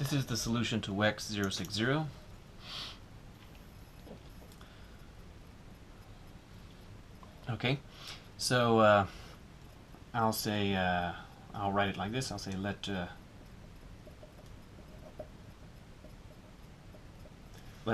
This is the solution to WEX 060. Okay, so I'll say, I'll write it like this. I'll say let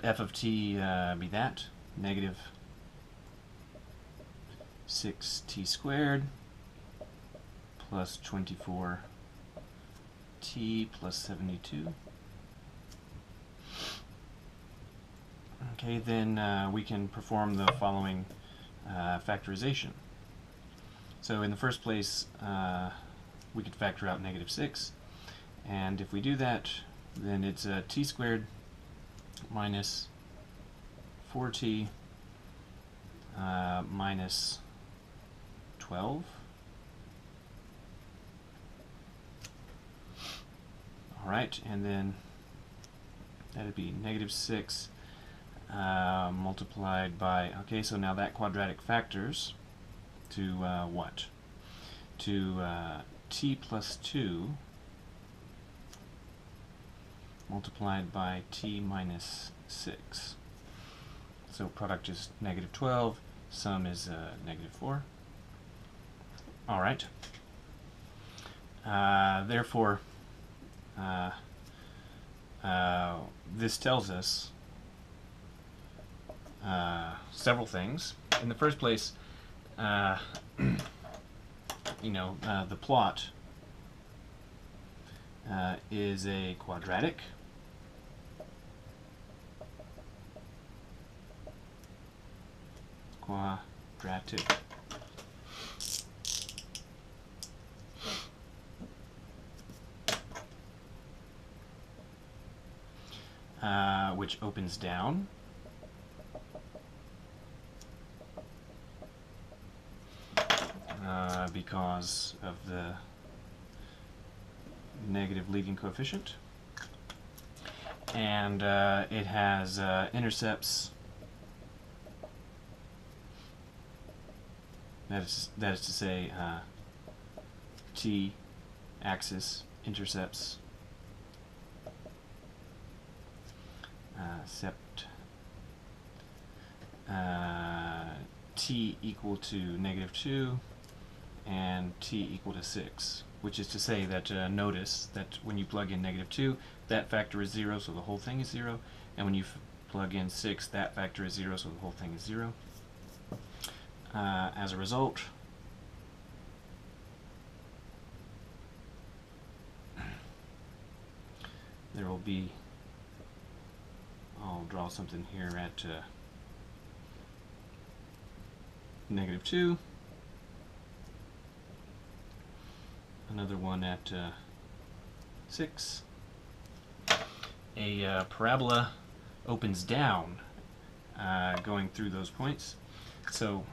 f of t be that, negative 6t squared plus 24t plus 72. Okay, then we can perform the following factorization. So in the first place, we could factor out negative 6, and if we do that, then it's t squared minus 4t minus 12. Alright, and then that'd be negative 6 multiplied by, okay, so now that quadratic factors to what? To t plus 2 multiplied by t minus 6. So product is negative 12, sum is negative 4. Alright. Therefore, this tells us several things. In the first place, the plot is a quadratic. Which opens down. Because of the negative leading coefficient. And it has intercepts, that is to say t-axis intercepts sept t equal to negative 2 and t equal to 6, which is to say that notice that when you plug in negative 2, that factor is 0, so the whole thing is 0, and when you plug in 6, that factor is 0, so the whole thing is 0. As a result, there will be, I'll draw something here at negative 2, another one at 6. A parabola opens down going through those points. So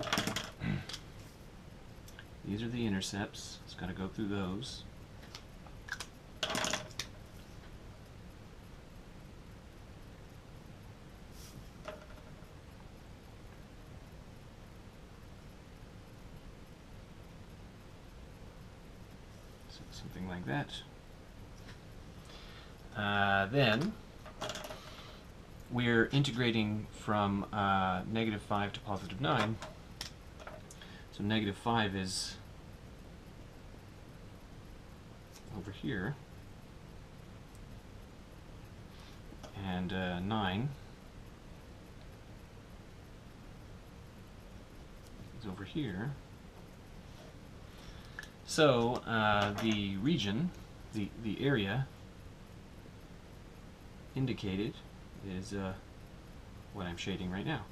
these are the intercepts. It's got to go through those. So something like that. Then we're integrating from negative 5 to positive 9. So negative 5 is over here, and 9 is over here. So the region, the area indicated is what I'm shading right now.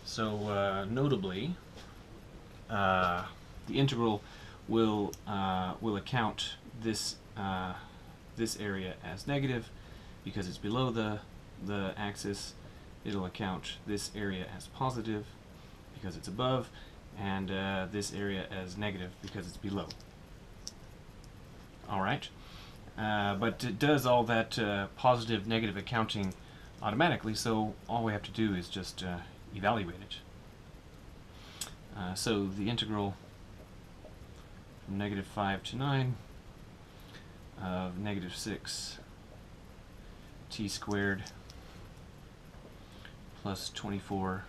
So notably, the integral will account this this area as negative because it's below the axis. It'll account this area as positive because it's above, and this area as negative because it's below. Alright, but it does all that positive negative accounting automatically, so all we have to do is just evaluate it. So the integral from -5 to 9 of -6 t squared plus 24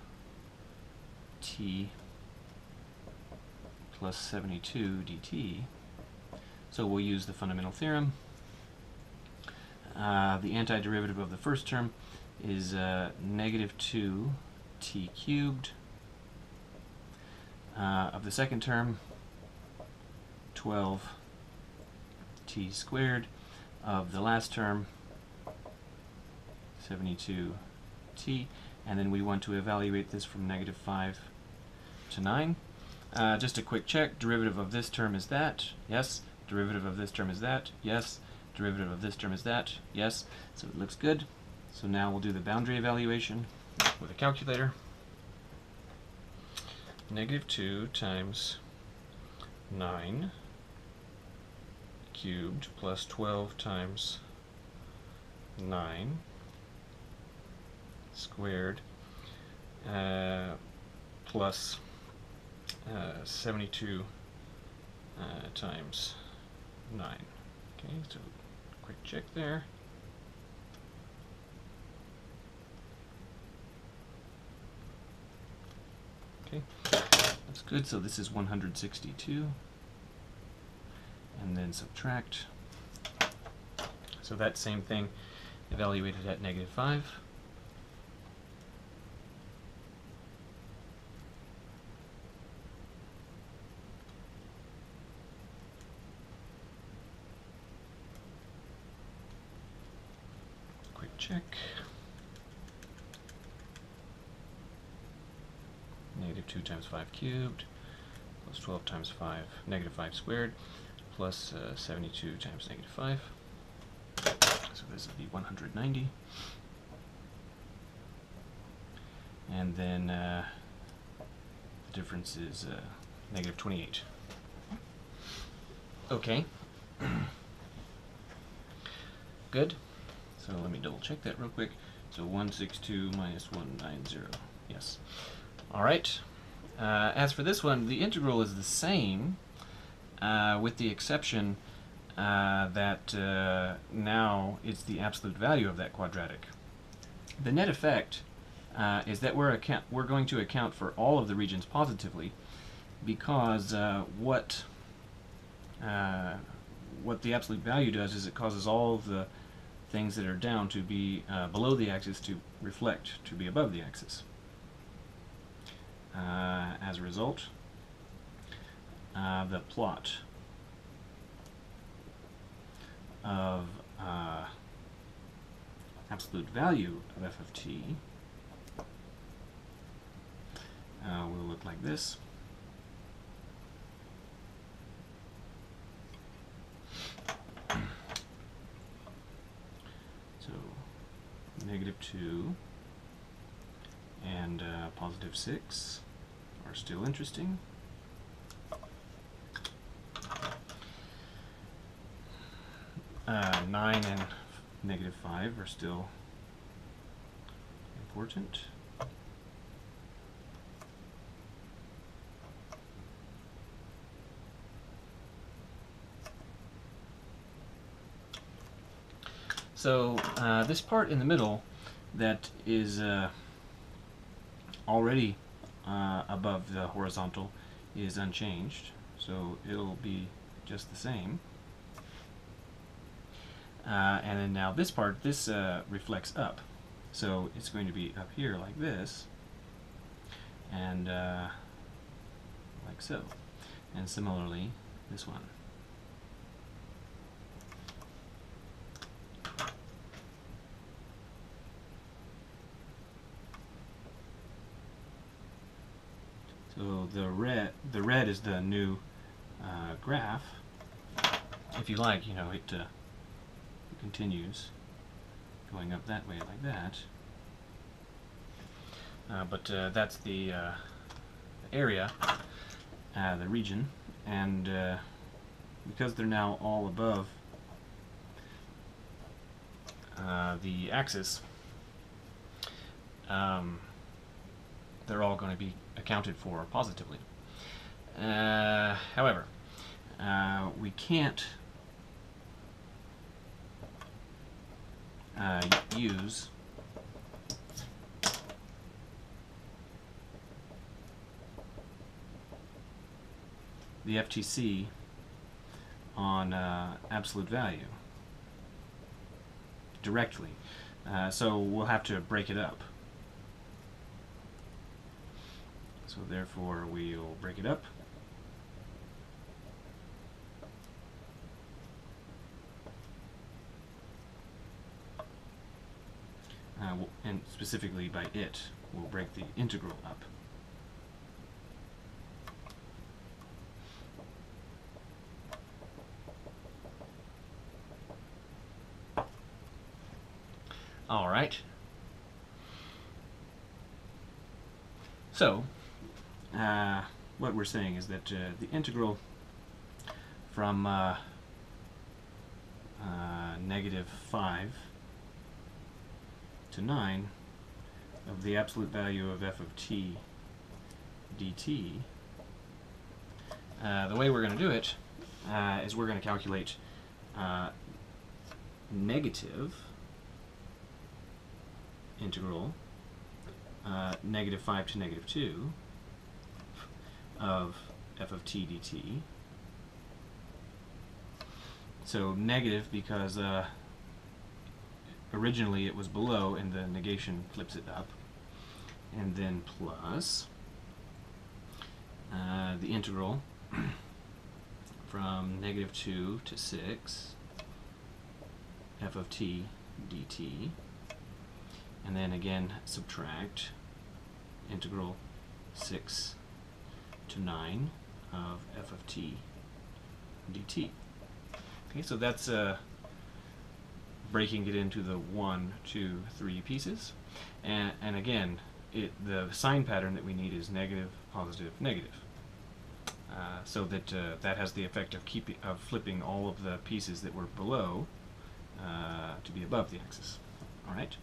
t plus 72 dt. So we'll use the fundamental theorem. The antiderivative of the first term is -2 t cubed. Of the second term, 12 t squared. Of the last term, 72 t. And then we want to evaluate this from -5 to 9. Just a quick check. Derivative of this term is that. Yes. Derivative of this term is that. Yes. Derivative of this term is that. Yes. So it looks good. So now we'll do the boundary evaluation with a calculator. -2 times 9 cubed plus 12 times 9 squared plus 72 times 9. Okay, so quick check there. Okay, that's good. So this is 162. And then subtract. So that same thing evaluated at -5. Quick check. -2 times 5 cubed plus 12 times 5, -5 squared plus 72 times -5. So this would be 190. And then the difference is -28. Okay. Good. So let me double check that real quick. So 162 minus 190. Yes. All right. As for this one, the integral is the same, with the exception that now it's the absolute value of that quadratic. The net effect is that we're going to account for all of the regions positively, because what the absolute value does is it causes all of the things that are down to be below the axis to reflect to be above the axis. As a result, the plot of absolute value of f of t will look like this. So -2 and +6 are still interesting. -9 and -5 are still important. So this part in the middle that is already above the horizontal is unchanged, so it'll be just the same. And then now this part, this reflects up, so it's going to be up here like this, and like so, and similarly this one. So the red is the new graph. If you like, it continues going up that way like that. But that's the area, the region, and because they're now all above the axis, they're all going to be accounted for positively. However, we can't use the FTC on absolute value directly. So we'll have to break it up. So therefore we'll break it up. And specifically by it, we'll break the integral up. All right. So, what we're saying is that the integral from -5 to 9 of the absolute value of f of t dt, the way we're going to do it is we're going to calculate negative integral -5 to -2 of f of t dt. So negative because originally it was below and the negation flips it up, and then plus the integral from -2 to 6 f of t dt, and then again subtract integral 6 to 9 of f of t dt. Okay, so that's breaking it into the 1, 2, 3 pieces, and again, the sign pattern that we need is negative, positive, negative, so that that has the effect of flipping all of the pieces that were below to be above the axis. All right.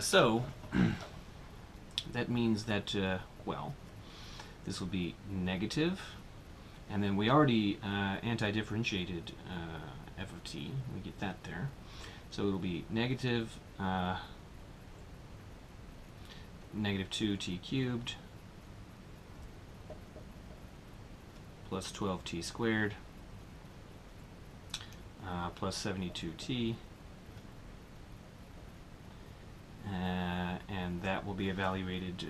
So that means that well, this will be negative. And then we already anti-differentiated f of t. We get that there. So it'll be negative -2t cubed plus 12t squared plus 72t. And that will be evaluated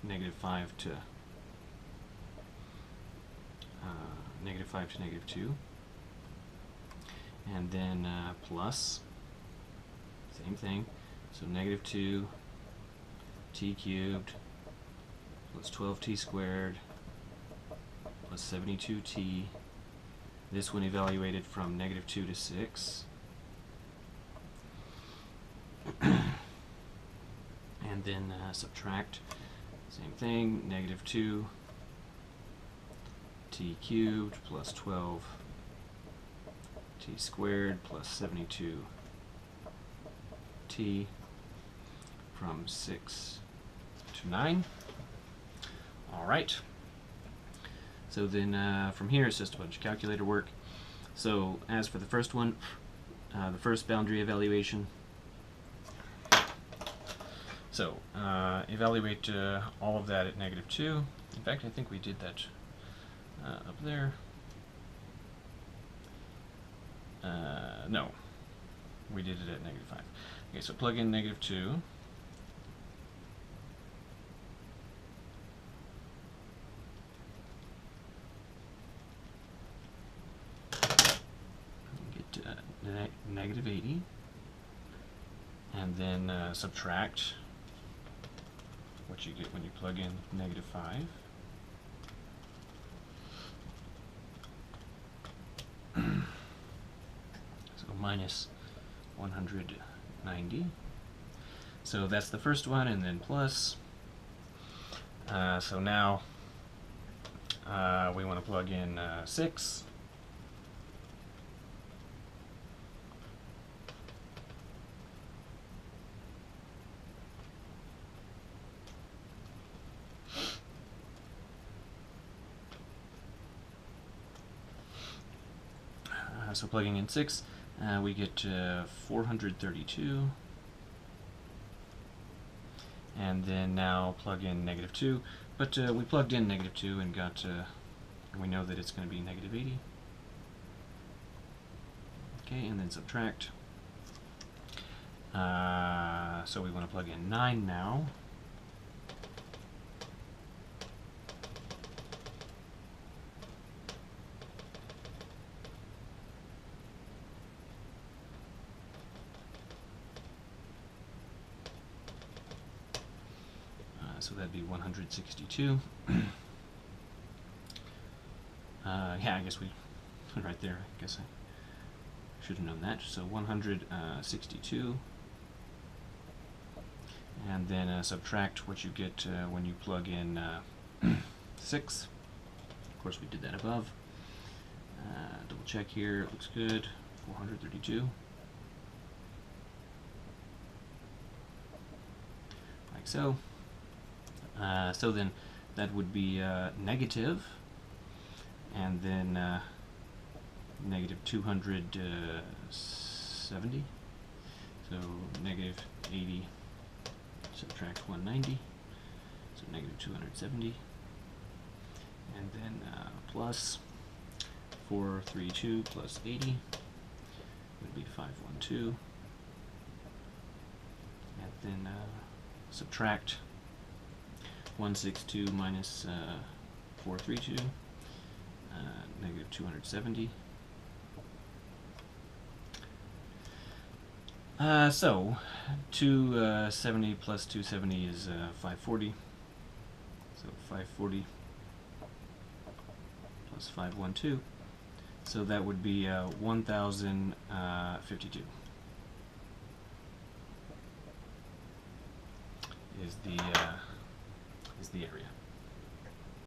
-5 to -2, and then plus, same thing, so -2 t cubed plus 12t squared plus 72t. This one evaluated from -2 to 6. And then subtract, same thing, -2 t cubed plus 12 t squared plus 72 t from 6 to 9. All right. So then from here it's just a bunch of calculator work. So as for the first one, the first boundary evaluation, so evaluate all of that at -2. In fact, I think we did that up there. No, we did it at -5. Okay, so plug in -2. Get -80, and then subtract what you get when you plug in -5. So minus 190. So that's the first one, and then plus. So now we want to plug in 6. So plugging in 6, we get 432. And then now plug in -2. But we plugged in -2 and got, and we know that it's going to be -80. Okay, and then subtract. So we want to plug in 9 now. So that'd be 162. Yeah, I guess we, right there, I guess I should have known that. So 162. And then subtract what you get when you plug in 6. Of course, we did that above. Double check here, it looks good. 432. Like so. So then that would be negative, and then negative 270. So negative 80 subtract 190, so negative 270, and then plus 432 plus 80 would be 512, and then subtract 162 minus 432, negative 270. So 270 plus 270 is 540. So 540 plus 512. So that would be 1052. Is the area.